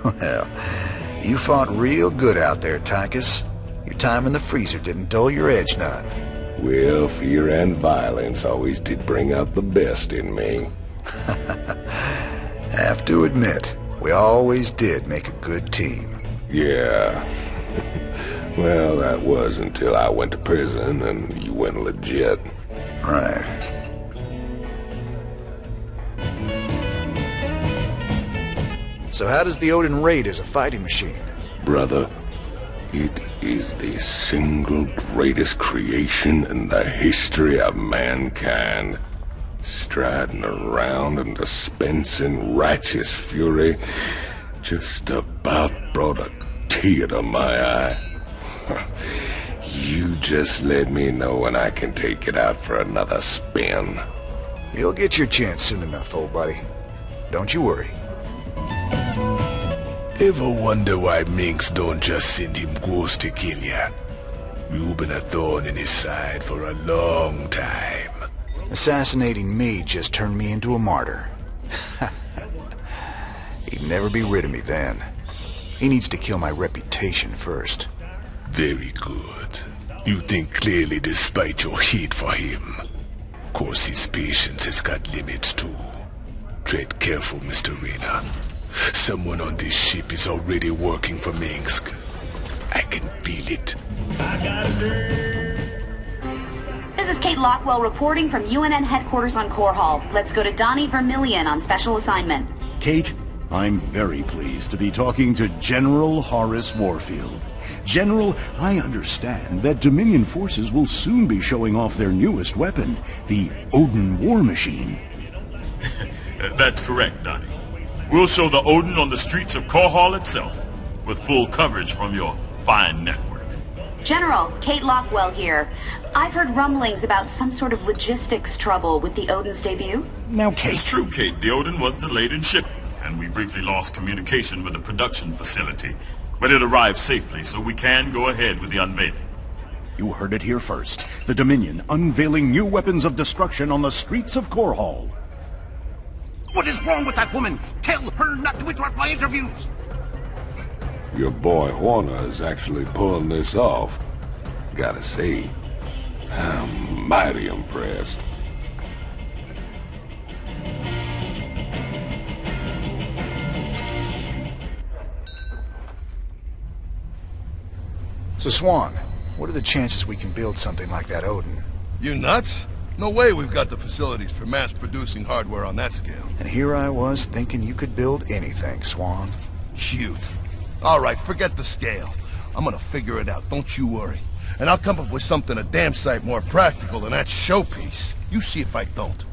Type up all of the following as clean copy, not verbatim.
Well, you fought real good out there, Tychus. Your time in the freezer didn't dull your edge none. Well, fear and violence always did bring out the best in me. Have to admit, we always did make a good team. Yeah. Well, that was until I went to prison and you went legit. Right. So how does the Odin rate as a fighting machine? Brother, it is the single greatest creation in the history of mankind. Striding around and dispensing righteous fury just about brought a tear to my eye. You just let me know when I can take it out for another spin. You'll get your chance soon enough, old buddy. Don't you worry. Ever wonder why Mengsk don't just send him ghosts to kill ya? You've been a thorn in his side for a long time. Assassinating me just turned me into a martyr. He'd never be rid of me then. He needs to kill my reputation first. Very good. You think clearly despite your hate for him. Of course his patience has got limits too. Tread careful, Mr. Rayner. Someone on this ship is already working for Mengsk. I can feel it. This is Kate Lockwell reporting from UNN headquarters on Korhal. Let's go to Donnie Vermillion on special assignment. Kate, I'm very pleased to be talking to General Horace Warfield. General, I understand that Dominion forces will soon be showing off their newest weapon, the Odin war machine. That's correct, Donnie. We'll show the Odin on the streets of Korhal itself, with full coverage from your fine network. General, Kate Lockwell here. I've heard rumblings about some sort of logistics trouble with the Odin's debut. Now, Kate... It's true, Kate. The Odin was delayed in shipping, and we briefly lost communication with the production facility. But it arrived safely, so we can go ahead with the unveiling. You heard it here first. The Dominion unveiling new weapons of destruction on the streets of Korhal. What is wrong with that woman? Tell her not to interrupt my interviews! Your boy Horner is actually pulling this off. Gotta say, I'm mighty impressed. So Swan, what are the chances we can build something like that Odin? You nuts? No way we've got the facilities for mass-producing hardware on that scale. And here I was thinking you could build anything, Swan. Cute. All right, forget the scale. I'm gonna figure it out, don't you worry. And I'll come up with something a damn sight more practical than that showpiece. You see if I don't.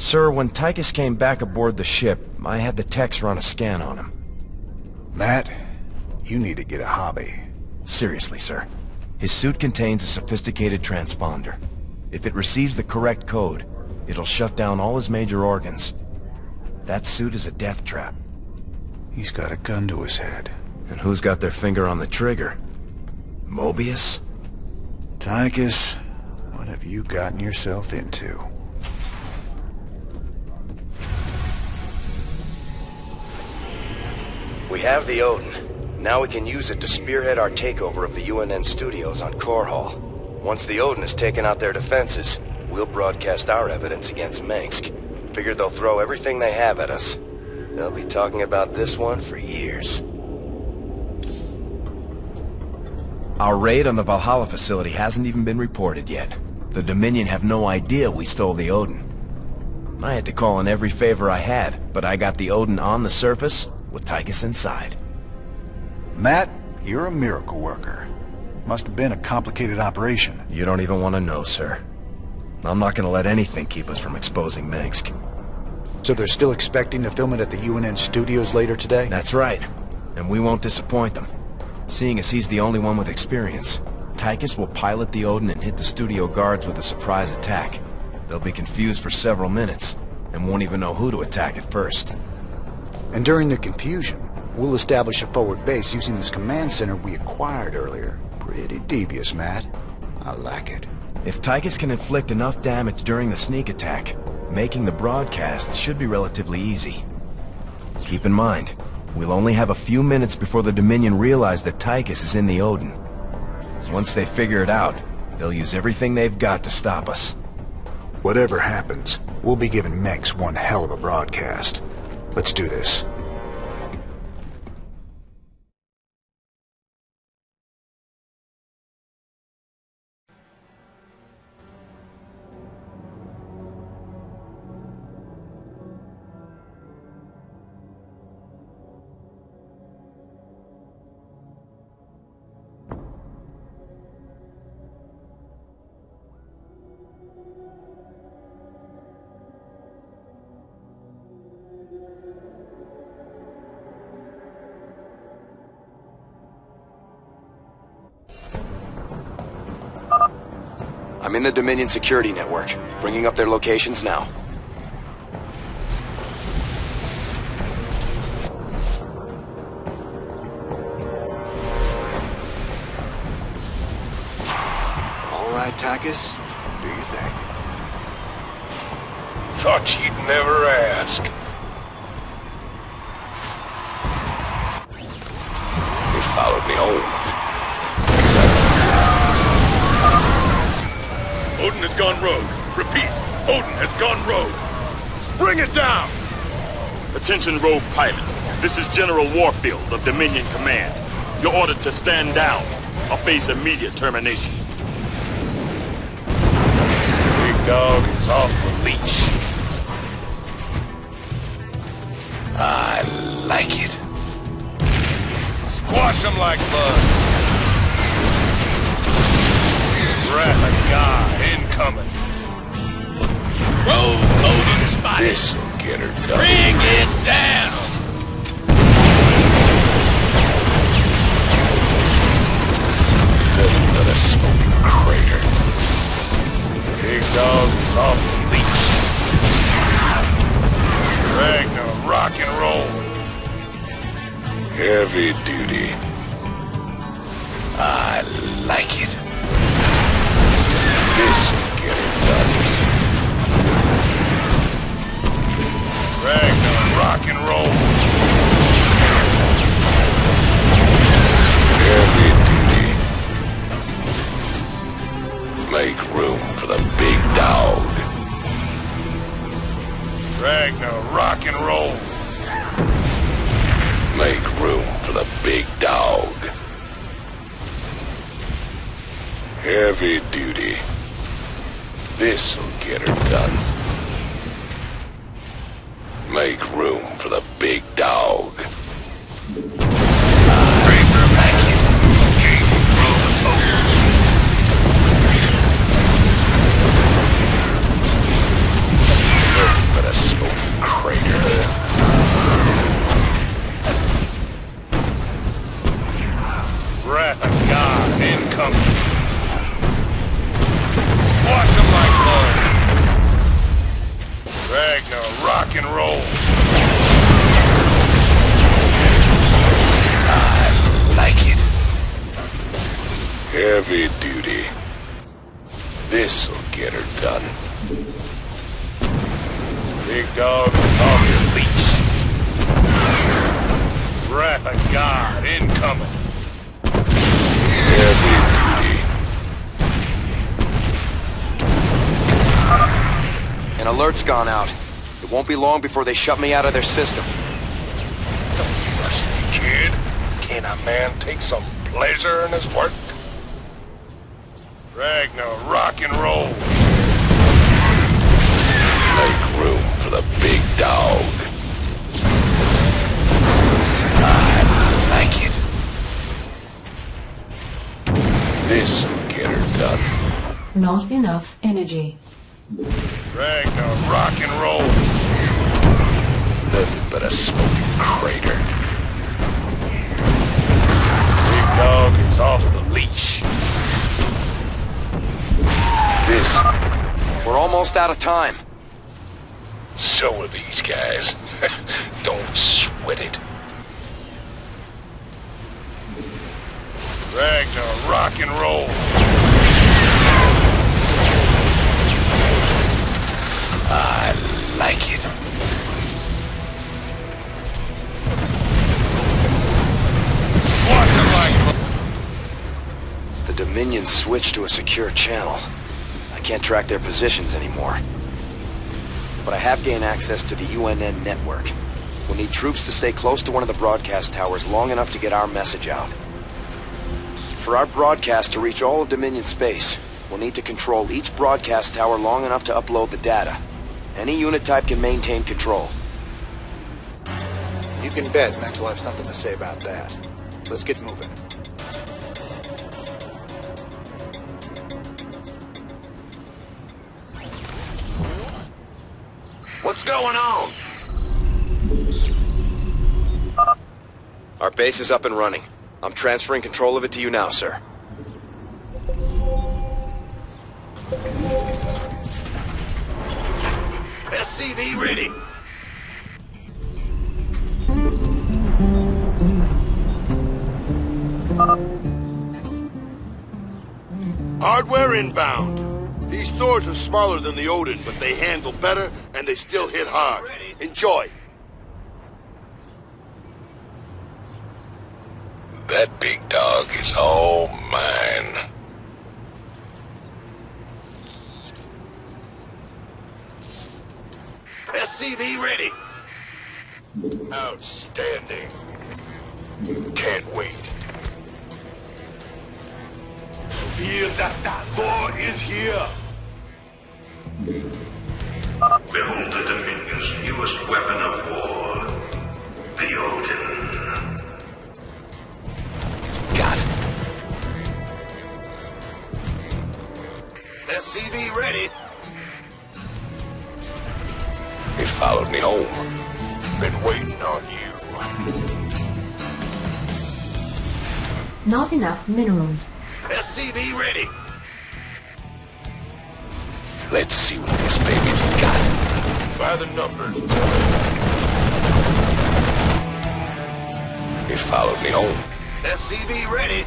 Sir, when Tychus came back aboard the ship, I had the techs run a scan on him. Matt, you need to get a hobby. Seriously, sir. His suit contains a sophisticated transponder. If it receives the correct code, it'll shut down all his major organs. That suit is a death trap. He's got a gun to his head. And who's got their finger on the trigger? Mobius? Tychus, what have you gotten yourself into? We have the Odin. Now we can use it to spearhead our takeover of the UNN Studios on Korhal. Once the Odin has taken out their defenses, we'll broadcast our evidence against Mengsk. Figure they'll throw everything they have at us. They'll be talking about this one for years. Our raid on the Valhalla facility hasn't even been reported yet. The Dominion have no idea we stole the Odin. I had to call in every favor I had, but I got the Odin on the surface with Tychus inside. Matt, you're a miracle worker. Must have been a complicated operation. You don't even want to know, sir. I'm not gonna let anything keep us from exposing Mengsk. So they're still expecting to film it at the UNN Studios later today? That's right. And we won't disappoint them. Seeing as he's the only one with experience, Tychus will pilot the Odin and hit the studio guards with a surprise attack. They'll be confused for several minutes, and won't even know who to attack at first. And during the confusion, we'll establish a forward base using this command center we acquired earlier. Pretty devious, Matt. I like it. If Tychus can inflict enough damage during the sneak attack, making the broadcast should be relatively easy. Keep in mind, we'll only have a few minutes before the Dominion realize that Tychus is in the Odin. Once they figure it out, they'll use everything they've got to stop us. Whatever happens, we'll be giving Mengsk one hell of a broadcast. Let's do this. I'm in the Dominion security network, bringing up their locations now. All right, Tychus, do your thing. Thought you'd never ask. They followed me home. Odin has gone rogue. Repeat, Odin has gone rogue. Bring it down! Attention, rogue pilot. This is General Warfield of Dominion Command. You're ordered to stand down or face immediate termination. Big dog is off the leash. I like it. Squash him like bugs. Wrath of God incoming. Rogue Odin spotted. This'll get her done. Bring it down. Nothing but a smoking crater. Big dog is off the leash. Ragnar, rock and roll. Heavy duty. I like it. This'll get it done. Ragnar, rock and roll. Heavy duty. Make room for the big dog. Ragnar, rock and roll. Make room for the big dog. Heavy duty. This'll get her done. Make room for the big dog. Nothing but a smoking crater. Wrath of God incoming. Squash him like bugs. Ragnar, rock and roll. I like it. Heavy duty. This'll get her done. Big dog is off your leash. Wrath of God incoming. Heavy duty. An alert's gone out. It won't be long before they shut me out of their system. Don't rush me, kid. Can a man take some pleasure in his work? Ragnar, rock and roll. Make room for the big dog. Not enough energy. Drag the rock and roll. Nothing but a smoking crater. Big dog is off the leash. We're almost out of time. So are these guys. Don't sweat it. Drag the rock and roll. I like it. What's it like? The Dominion switched to a secure channel. I can't track their positions anymore. But I have gained access to the UNN network. We'll need troops to stay close to one of the broadcast towers long enough to get our message out. For our broadcast to reach all of Dominion space, we'll need to control each broadcast tower long enough to upload the data. Any unit type can maintain control. You can bet Max will have something to say about that. Let's get moving. What's going on? Our base is up and running. I'm transferring control of it to you now, sir. SCV ready. Hardware inbound. These thors are smaller than the Odin, but they handle better and they still hit hard. Enjoy. That big dog is all mine. SCV ready. Outstanding. Can't wait. Feel that Thor is here. Behold the Dominion's newest weapon of war, the Odin. He's got it. SCV ready. They followed me home. Been waiting on you. Not enough minerals. SCV ready. Let's see what this baby's got. By the numbers. They followed me home. SCV ready.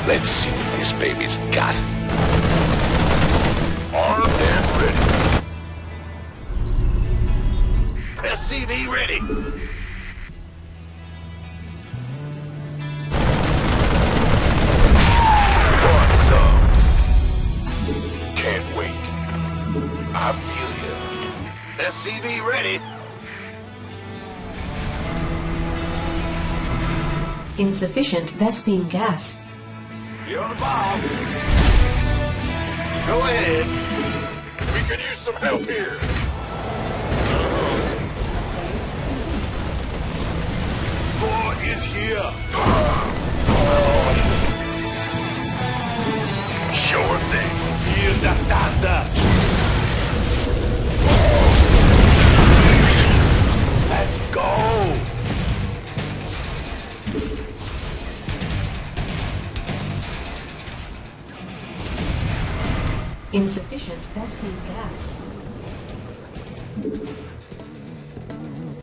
Let's see what this baby's got. Armed and ready. SCV ready. What's up? Can't wait. I feel you. SCV ready. Insufficient Vespine gas. You're on the ball. Go ahead. We could use some help here. Thor is here. Sure thing. Feel the thunder. Let's go. Insufficient Vespine gas.